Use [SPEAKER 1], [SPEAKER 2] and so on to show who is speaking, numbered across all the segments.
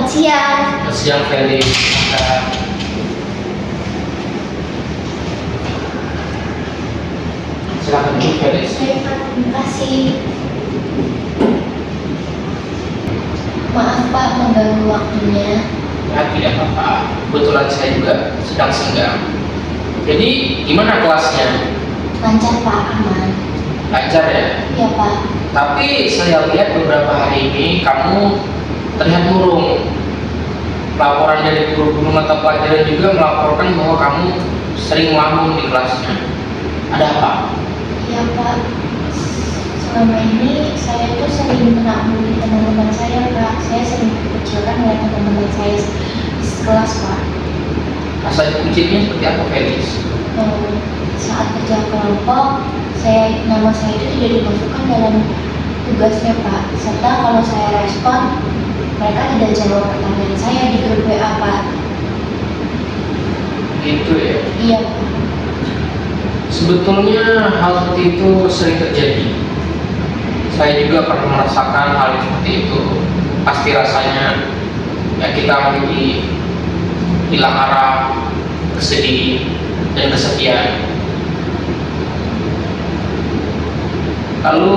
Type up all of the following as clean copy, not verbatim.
[SPEAKER 1] Selamat siang.
[SPEAKER 2] Selamat siang Felix. Silakan duduk Felix.
[SPEAKER 1] Baik, Pak. Terima kasih. Maaf Pak mengganggu waktunya.
[SPEAKER 2] Ya tidak apa-apa. Kebetulan saya juga sedang senggang. Jadi gimana kelasnya?
[SPEAKER 1] Lancar Pak, aman.
[SPEAKER 2] Lancar ya?
[SPEAKER 1] Iya Pak.
[SPEAKER 2] Tapi saya lihat beberapa hari ini kamu terlihat murung. Laporan dari guru-guru mata pelajaran juga melaporkan bahwa kamu sering ngelamun di kelasnya. Ada apa?
[SPEAKER 1] Iya Pak. Selama ini saya tuh sering kena bully teman-teman saya Pak. Saya sering dikucilkan oleh teman-teman saya di kelas Pak.
[SPEAKER 2] Rasa dikucilnya seperti apa Felix?
[SPEAKER 1] Saat kerja kelompok, nama saya itu tidak dimasukkan dalam tugasnya Pak. Serta kalau saya respon, mereka tidak jawab pertanyaan saya di grup WA Pak.
[SPEAKER 2] Gitu ya?
[SPEAKER 1] Iya.
[SPEAKER 2] Sebetulnya hal seperti itu sering terjadi. Saya juga pernah merasakan hal yang seperti itu. Pasti rasanya ya kita menjadi hilang arah, kesedih, dan kesepian. Lalu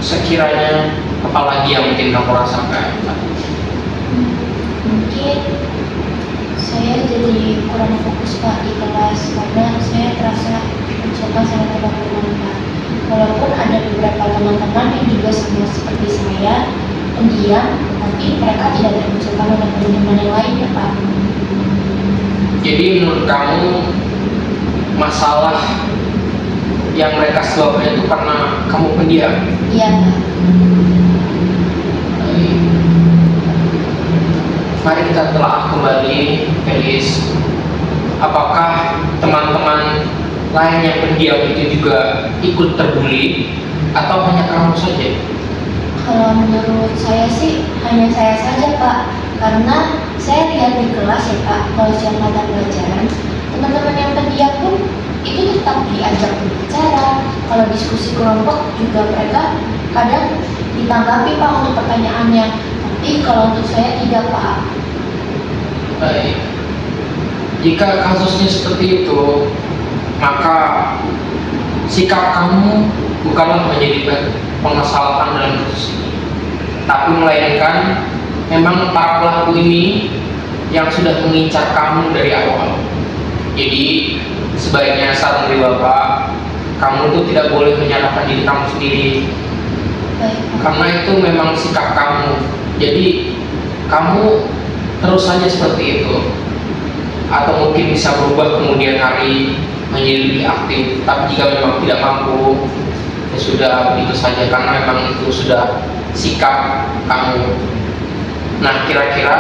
[SPEAKER 2] sekiranya apa lagi yang mungkin kamu rasakan?
[SPEAKER 1] Mungkin saya jadi kurang fokus Pak di kelas karena saya terasa mencoba sama teman-teman Pak. Walaupun ada beberapa teman-teman yang juga sama seperti saya, pendiam, tapi mereka tidak termunculkan oleh teman-teman yang lainnya Pak.
[SPEAKER 2] Jadi menurut kamu masalah yang mereka sebabkan itu karena kamu pendiam?
[SPEAKER 1] Iya Pak.
[SPEAKER 2] Mari kita telah kembali, Felis. Apakah teman-teman lain yang pendiam itu juga ikut terbuli atau hanya kamu saja?
[SPEAKER 1] Kalau menurut saya sih hanya saya saja Pak, karena saya lihat di kelas ya Pak, kalau setiap mata pelajaran teman-teman yang pendiam pun itu tetap diajak berbicara. Kalau diskusi kelompok juga mereka kadang ditanggapi Pak untuk pertanyaannya, tapi kalau untuk saya tidak Pak.
[SPEAKER 2] Baik. Jika kasusnya seperti itu, maka sikap kamu bukanlah menjadi permasalahan dalam kasus ini, tapi melainkan memang para pelaku ini yang sudah mengincar kamu dari awal. Jadi sebaiknya saran dari Bapak, kamu tuh tidak boleh menyalahkan diri kamu sendiri.
[SPEAKER 1] Baik, Pak.
[SPEAKER 2] Karena itu memang sikap kamu. Jadi kamu terus saja seperti itu. Atau mungkin bisa berubah kemudian hari menjadi lebih aktif. Tapi jika memang tidak mampu, ya sudah begitu saja, karena memang itu sudah sikap kamu. Nah, kira-kira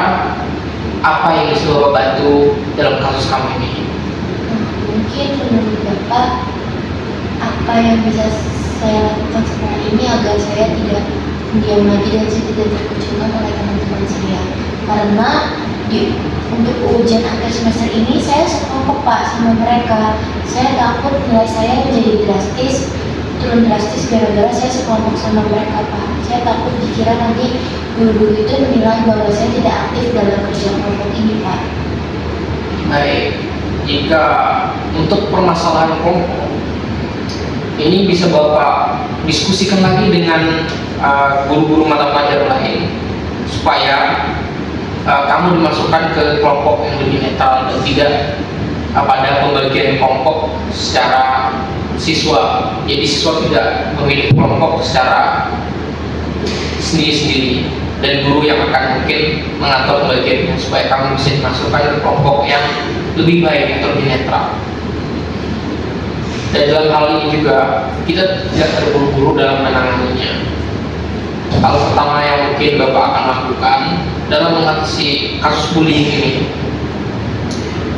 [SPEAKER 2] apa yang bisa Bapak bantu dalam kasus kamu ini?
[SPEAKER 1] Mungkin menurut Bapak, apa yang bisa saya lakukan setelah ini agar saya tidak diam lagi dan saya tidak terkucilkan oleh teman-teman saya. Karena untuk ujian akhir semester ini saya sekelompok Pak sama mereka. Saya takut nilai saya menjadi turun drastis gara-gara saya sekelompok sama mereka Pak. Saya takut dikira nanti guru-guru itu menilai bahwa saya tidak aktif dalam kerja kelompok ini Pak.
[SPEAKER 2] Baik, jika untuk permasalahan kelompok ini bisa Bapak diskusikan lagi dengan guru-guru mata pelajaran lain supaya kamu dimasukkan ke kelompok yang lebih netral dan tidak pada pembagian kelompok secara siswa. Jadi siswa tidak memilih kelompok secara sendiri-sendiri, dan guru yang akan mungkin mengatur pembagiannya supaya kamu bisa dimasukkan ke kelompok yang lebih baik atau lebih netral. Dan dalam hal ini juga kita tidak terburu-buru dalam menanganinya. Hal pertama yang mungkin Bapak akan lakukan dalam mengatasi kasus bullying ini,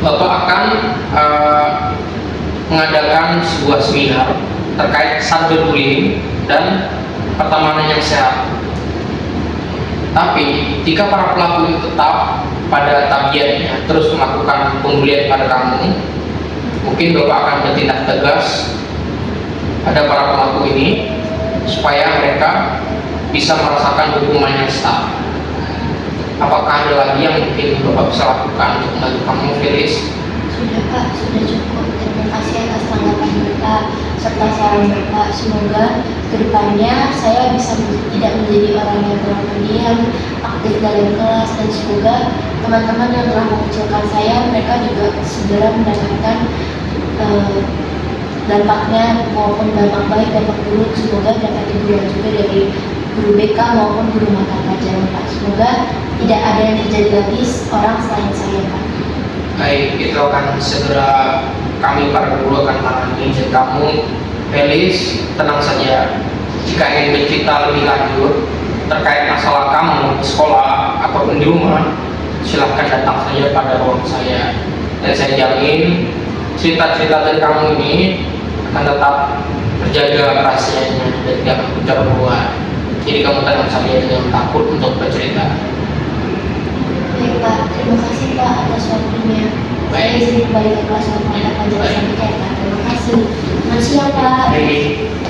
[SPEAKER 2] Bapak akan mengadakan sebuah seminar terkait cyberbullying dan pertemanan yang sehat. Tapi jika para pelaku itu tetap pada tabiatnya terus melakukan pembulian pada kamu, mungkin Bapak akan bertindak tegas pada para pelaku ini supaya mereka bisa merasakan hukuman yang setara. Apakah ada lagi yang mungkin Bapak bisa lakukan untuk membantu kamu, Felis?
[SPEAKER 1] Sudah Pak, sudah cukup. Terima kasih atas tanggapan Bapak serta saran Bapak. Semoga kedepannya saya bisa tidak menjadi orang yang terlalu pendiam, aktif dalam kelas, dan semoga teman-teman yang telah mengecilkan saya, mereka juga segera mendapatkan dampaknya maupun dampak baik, dampak buruk. Semoga dapat hiburan juga dari guru BK maupun guru mata pelajaran Pak. Semoga tidak ada yang terjadi lagi orang selain saya Pak.
[SPEAKER 2] Baik, itu akan segera kami para guru akan tangani. Dan kamu, Felis, tenang saja. Jika ingin bercerita lebih lanjut terkait masalah kamu di sekolah ataupun di rumah, silahkan datang saja pada ruang saya. Dan saya jamin cerita-cerita dari kamu ini akan tetap terjaga rahasianya dan tidak akan pecah keluar. Jadi kamu tenang saja, jangan takut untuk bercerita.
[SPEAKER 1] Baik Pak, terima kasih Pak atas waktunya. Saya izin kembali ke kelas untuk mata pelajaran saya Pak. Terima kasih. Selamat siang Pak.
[SPEAKER 2] Baik,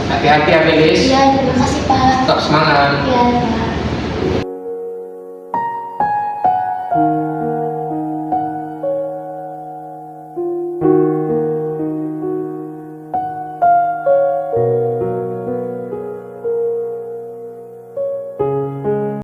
[SPEAKER 2] hati-hati ya Felis.
[SPEAKER 1] Iya, terima kasih Pak.
[SPEAKER 2] Tetap semangat.
[SPEAKER 1] Iya Pak.